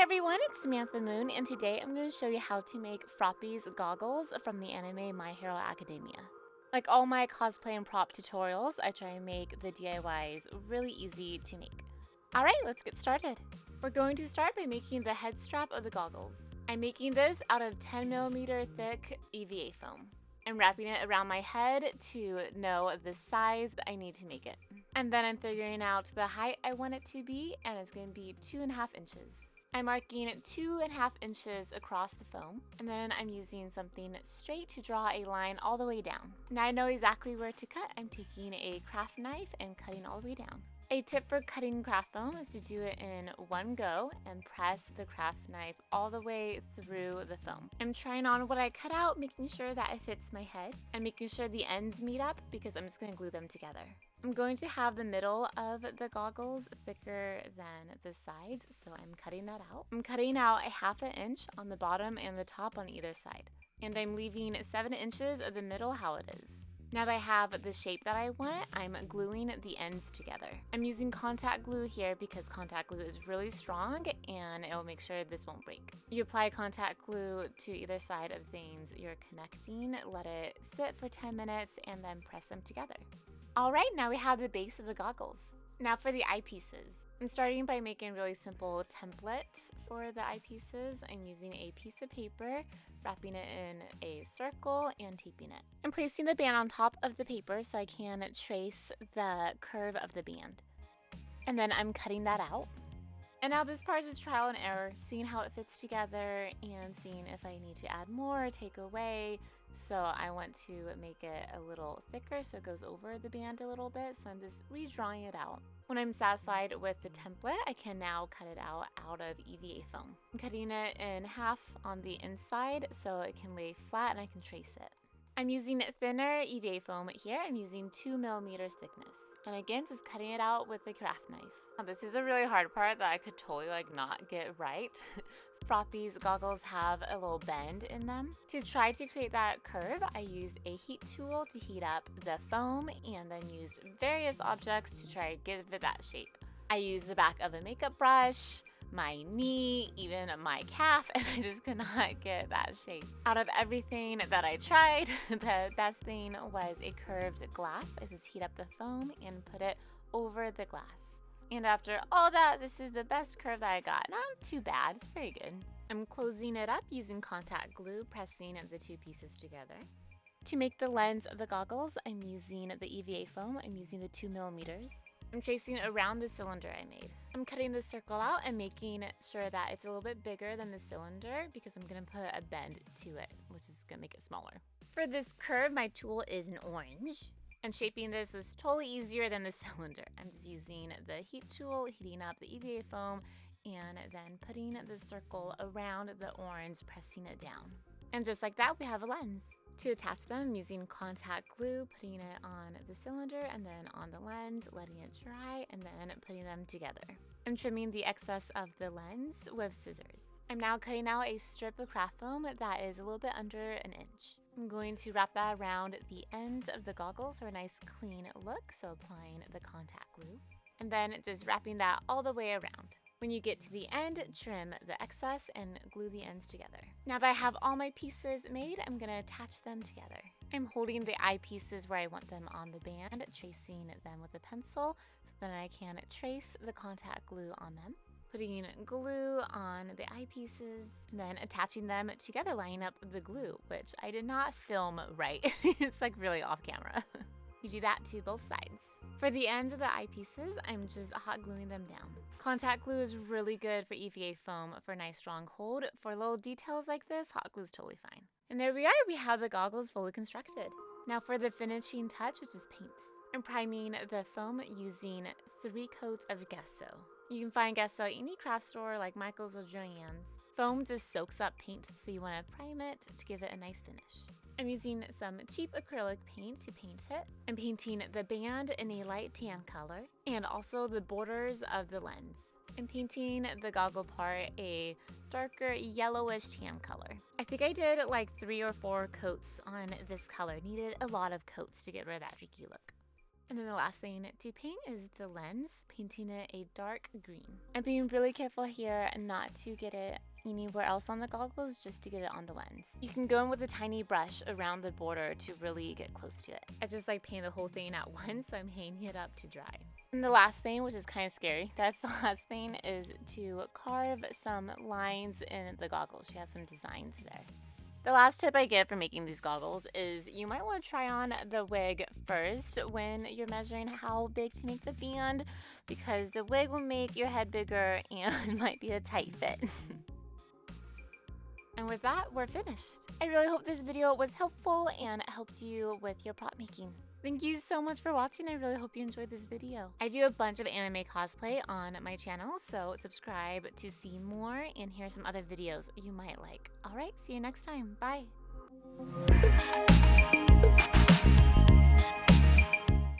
everyone, it's Samantha Moon, and today I'm going to show you how to make Froppy's goggles from the anime My Hero Academia. Like all my cosplay and prop tutorials, I try and make the DIYs really easy to make. Alright, let's get started. We're going to start by making the head strap of the goggles. I'm making this out of 10mm thick EVA foam. I'm wrapping it around my head to know the size that I need to make it. And then I'm figuring out the height I want it to be, and it's going to be 2.5 inches. I'm marking 2.5 inches across the foam, and then I'm using something straight to draw a line all the way down. Now I know exactly where to cut. I'm taking a craft knife and cutting all the way down. A tip for cutting craft foam is to do it in one go and press the craft knife all the way through the foam. I'm trying on what I cut out, making sure that it fits my head and making sure the ends meet up because I'm just going to glue them together. I'm going to have the middle of the goggles thicker than the sides, so I'm cutting that out. I'm cutting out a 1/2 inch on the bottom and the top on either side. And I'm leaving 7 inches of the middle how it is. Now that I have the shape that I want, I'm gluing the ends together. I'm using contact glue here because contact glue is really strong and it will make sure this won't break. You apply contact glue to either side of things you're connecting, let it sit for 10 minutes, and then press them together. Alright, now we have the base of the goggles. Now for the eyepieces. I'm starting by making a really simple template for the eyepieces. I'm using a piece of paper, wrapping it in a circle, and taping it. I'm placing the band on top of the paper so I can trace the curve of the band. And then I'm cutting that out. And now this part is trial and error, seeing how it fits together and seeing if I need to add more or take away. So I want to make it a little thicker so it goes over the band a little bit. So I'm just redrawing it out. When I'm satisfied with the template, I can now cut it out of EVA foam. I'm cutting it in half on the inside so it can lay flat and I can trace it. I'm using thinner EVA foam here. I'm using 2mm thickness. And again, just cutting it out with a craft knife. Now, this is a really hard part that I could totally not get right. Froppy's goggles have a little bend in them. To try to create that curve, I used a heat tool to heat up the foam and then used various objects to try to give it that shape. I used the back of a makeup brush, my knee, even my calf, and I just could not get that shape. Out of everything that I tried, the best thing was a curved glass. I just heat up the foam and put it over the glass. And after all that, this is the best curve that I got. Not too bad, it's pretty good. I'm closing it up using contact glue, pressing the two pieces together. To make the lens of the goggles, I'm using the EVA foam. I'm using the 2mm. I'm tracing around the cylinder I made. I'm cutting the circle out and making sure that it's a little bit bigger than the cylinder because I'm going to put a bend to it, which is going to make it smaller. For this curve, my tool is an orange. And shaping this was totally easier than the cylinder. I'm just using the heat tool, heating up the EVA foam, and then putting the circle around the orange, pressing it down. And just like that, we have a lens. To attach them, I'm using contact glue, putting it on the cylinder and then on the lens, letting it dry, and then putting them together. I'm trimming the excess of the lens with scissors. I'm now cutting out a strip of craft foam that is a little bit under an inch. I'm going to wrap that around the ends of the goggles for a nice clean look, so applying the contact glue. And then just wrapping that all the way around. When you get to the end, trim the excess and glue the ends together. Now that I have all my pieces made, I'm going to attach them together. I'm holding the eyepieces where I want them on the band, tracing them with a pencil so then I can trace the contact glue on them. Putting glue on the eyepieces, and then attaching them together, lining up the glue, which I did not film right. It's really off camera. You do that to both sides. For the ends of the eyepieces, I'm just hot gluing them down. Contact glue is really good for EVA foam for a nice strong hold. For little details like this, hot glue is totally fine. And there we are, we have the goggles fully constructed. Now for the finishing touch, which is paint. I'm priming the foam using 3 coats of gesso. You can find gesso at any craft store like Michael's or Joann's. Foam just soaks up paint, so you want to prime it to give it a nice finish. I'm using some cheap acrylic paint to paint it. I'm painting the band in a light tan color and also the borders of the lens. I'm painting the goggle part a darker yellowish tan color. I think I did 3 or 4 coats on this color. Needed a lot of coats to get rid of that streaky look. And then the last thing to paint is the lens, painting it a dark green. I'm being really careful here not to get it anywhere else on the goggles, just to get it on the lens. You can go in with a tiny brush around the border to really get close to it. I just like paint the whole thing at once, so I'm hanging it up to dry. And the last thing, which is kind of scary, that's the last thing, is to carve some lines in the goggles. She has some designs there. The last tip I give for making these goggles is you might want to try on the wig first when you're measuring how big to make the band, because the wig will make your head bigger and might be a tight fit. And with that, we're finished. I really hope this video was helpful and helped you with your prop making. Thank you so much for watching. I really hope you enjoyed this video. I do a bunch of anime cosplay on my channel, so subscribe to see more, and here's some other videos you might like. All right, see you next time. Bye.